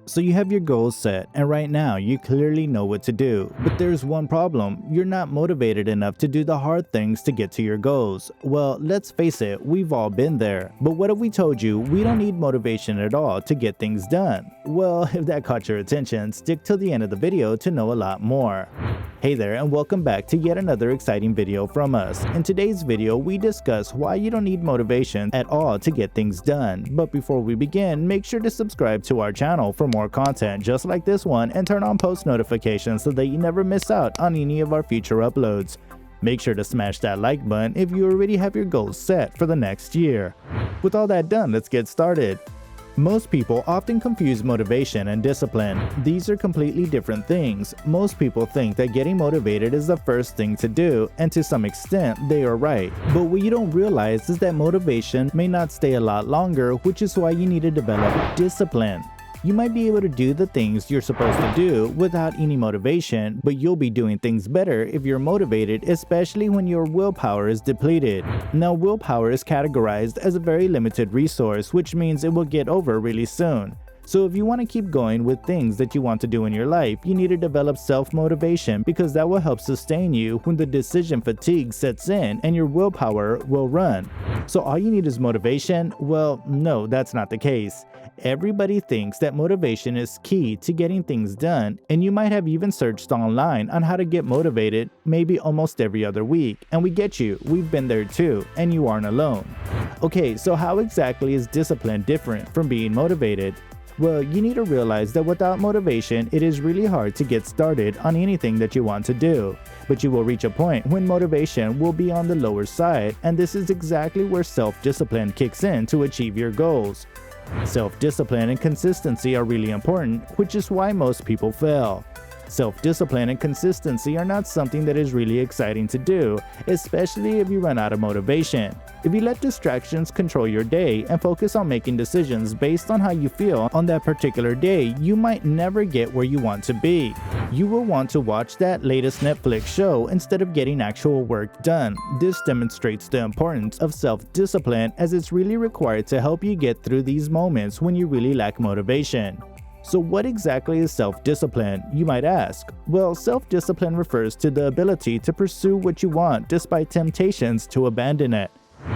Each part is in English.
So you have your goals set, and right now you clearly know what to do. But there's one problem: you're not motivated enough to do the hard things to get to your goals. Well, let's face it, we've all been there. But what if we told you we don't need motivation at all to get things done? Well, if that caught your attention, stick till the end of the video to know a lot more. Hey there, and welcome back to yet another exciting video from us. In today's video, we discuss why you don't need motivation at all to get things done. But before we begin, make sure to subscribe to our channel for more content just like this one, and turn on post notifications so that you never miss out on any of our future uploads. Make sure to smash that like button if you already have your goals set for the next year. With all that done, let's get started. Most people often confuse motivation and discipline. These are completely different things. Most people think that getting motivated is the first thing to do, and to some extent, they are right. But what you don't realize is that motivation may not stay a lot longer, which is why you need to develop discipline. You might be able to do the things you're supposed to do without any motivation, but you'll be doing things better if you're motivated, especially when your willpower is depleted. Now, willpower is categorized as a very limited resource, which means it will get over really soon. So if you want to keep going with things that you want to do in your life, you need to develop self-motivation, because that will help sustain you when the decision fatigue sets in and your willpower will run. So all you need is motivation? Well, no, that's not the case. Everybody thinks that motivation is key to getting things done, and you might have even searched online on how to get motivated maybe almost every other week. And we get you, we've been there too, and you aren't alone. Okay, so how exactly is discipline different from being motivated? Well, you need to realize that without motivation, it is really hard to get started on anything that you want to do. But you will reach a point when motivation will be on the lower side, and this is exactly where self-discipline kicks in to achieve your goals. Self-discipline and consistency are really important, which is why most people fail. Self-discipline and consistency are not something that is really exciting to do, especially if you run out of motivation. If you let distractions control your day and focus on making decisions based on how you feel on that particular day, you might never get where you want to be. You will want to watch that latest Netflix show instead of getting actual work done. This demonstrates the importance of self-discipline, as it's really required to help you get through these moments when you really lack motivation. So what exactly is self-discipline, you might ask? Well, self-discipline refers to the ability to pursue what you want despite temptations to abandon it.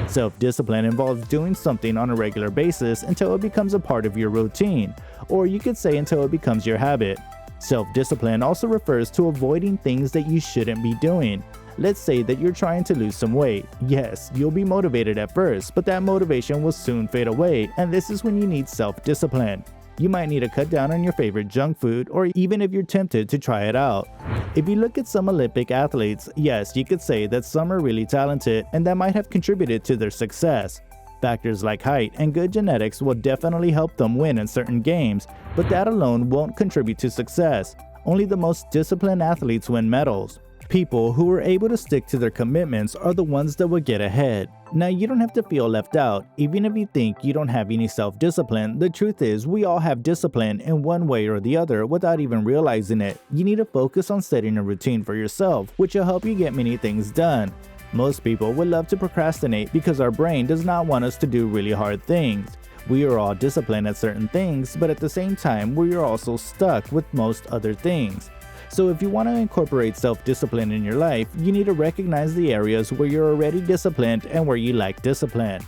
Self-discipline involves doing something on a regular basis until it becomes a part of your routine, or you could say until it becomes your habit. Self-discipline also refers to avoiding things that you shouldn't be doing. Let's say that you're trying to lose some weight. Yes, you'll be motivated at first, but that motivation will soon fade away, and this is when you need self-discipline. You might need to cut down on your favorite junk food, or even if you're tempted to try it out. If you look at some Olympic athletes, yes, you could say that some are really talented, and that might have contributed to their success. Factors like height and good genetics will definitely help them win in certain games, but that alone won't contribute to success. Only the most disciplined athletes win medals. People who are able to stick to their commitments are the ones that will get ahead. Now, you don't have to feel left out. Even if you think you don't have any self-discipline, the truth is we all have discipline in one way or the other without even realizing it. You need to focus on setting a routine for yourself, which will help you get many things done. Most people would love to procrastinate because our brain does not want us to do really hard things. We are all disciplined at certain things, but at the same time, we are also stuck with most other things. So if you want to incorporate self-discipline in your life, you need to recognize the areas where you're already disciplined and where you lack discipline.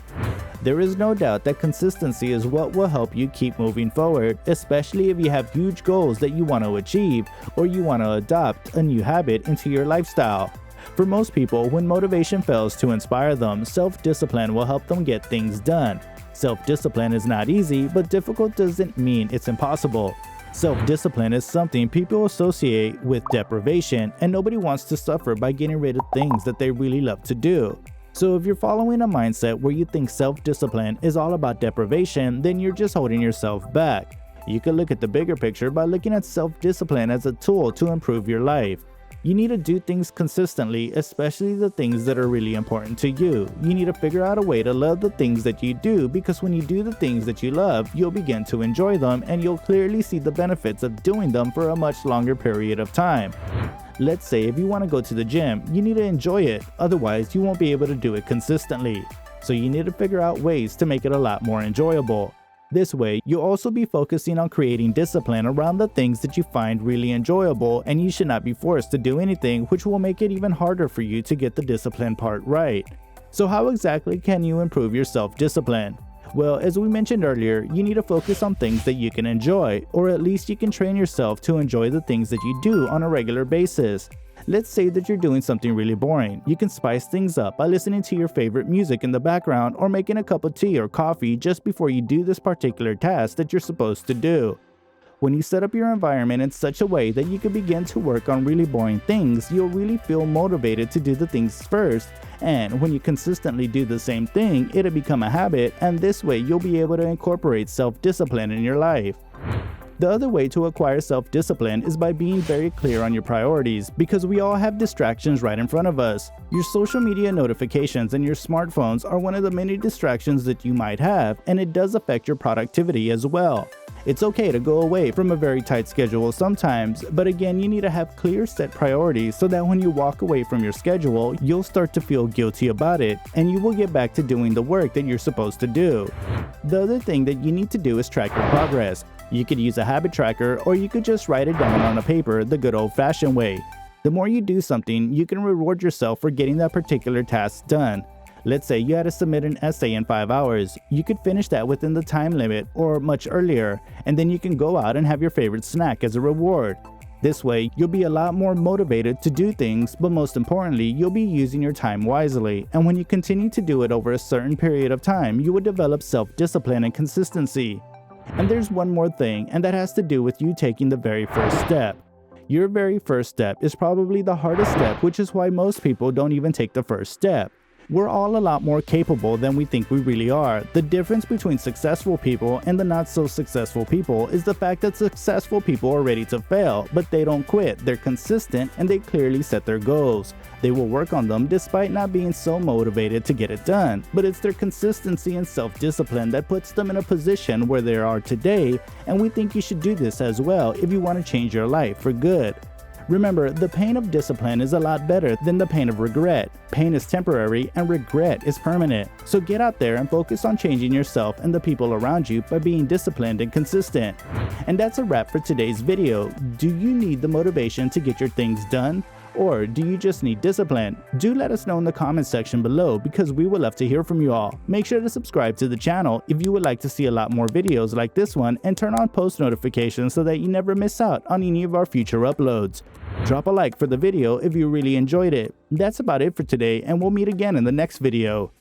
There is no doubt that consistency is what will help you keep moving forward, especially if you have huge goals that you want to achieve, or you want to adopt a new habit into your lifestyle. For most people, when motivation fails to inspire them, self-discipline will help them get things done. Self-discipline is not easy, but difficult doesn't mean it's impossible. Self-discipline is something people associate with deprivation, and nobody wants to suffer by getting rid of things that they really love to do. So if you're following a mindset where you think self-discipline is all about deprivation, then you're just holding yourself back. You can look at the bigger picture by looking at self-discipline as a tool to improve your life. You need to do things consistently, especially the things that are really important to you. You need to figure out a way to love the things that you do, because when you do the things that you love, you'll begin to enjoy them, and you'll clearly see the benefits of doing them for a much longer period of time. Let's say if you want to go to the gym, you need to enjoy it, otherwise you won't be able to do it consistently. So you need to figure out ways to make it a lot more enjoyable. This way, you'll also be focusing on creating discipline around the things that you find really enjoyable, and you should not be forced to do anything, which will make it even harder for you to get the discipline part right. So how exactly can you improve your self-discipline? Well, as we mentioned earlier, you need to focus on things that you can enjoy, or at least you can train yourself to enjoy the things that you do on a regular basis. Let's say that you're doing something really boring. You can spice things up by listening to your favorite music in the background or making a cup of tea or coffee just before you do this particular task that you're supposed to do. When you set up your environment in such a way that you can begin to work on really boring things, you'll really feel motivated to do the things first, and when you consistently do the same thing, it'll become a habit, and this way you'll be able to incorporate self-discipline in your life. The other way to acquire self-discipline is by being very clear on your priorities, because we all have distractions right in front of us. Your social media notifications and your smartphones are one of the many distractions that you might have, and it does affect your productivity as well. It's okay to go away from a very tight schedule sometimes, but again, you need to have clear set priorities so that when you walk away from your schedule, you'll start to feel guilty about it, and you will get back to doing the work that you're supposed to do. The other thing that you need to do is track your progress. You could use a habit tracker, or you could just write it down on a paper the good old-fashioned way. The more you do something, you can reward yourself for getting that particular task done. Let's say you had to submit an essay in 5 hours. You could finish that within the time limit or much earlier, and then you can go out and have your favorite snack as a reward. This way, you'll be a lot more motivated to do things, but most importantly, you'll be using your time wisely. And when you continue to do it over a certain period of time, you will develop self-discipline and consistency. And there's one more thing, and that has to do with you taking the very first step. Your very first step is probably the hardest step, which is why most people don't even take the first step. We're all a lot more capable than we think we really are. The difference between successful people and the not so successful people is the fact that successful people are ready to fail, but they don't quit. They're consistent and they clearly set their goals. They will work on them despite not being so motivated to get it done, but it's their consistency and self-discipline that puts them in a position where they are today, and we think you should do this as well if you want to change your life for good. Remember, the pain of discipline is a lot better than the pain of regret. Pain is temporary and regret is permanent. So get out there and focus on changing yourself and the people around you by being disciplined and consistent. And that's a wrap for today's video. Do you need the motivation to get your things done? Or do you just need discipline? Do let us know in the comment section below, because we would love to hear from you all. Make sure to subscribe to the channel if you would like to see a lot more videos like this one, and turn on post notifications so that you never miss out on any of our future uploads. Drop a like for the video if you really enjoyed it. That's about it for today, and we'll meet again in the next video.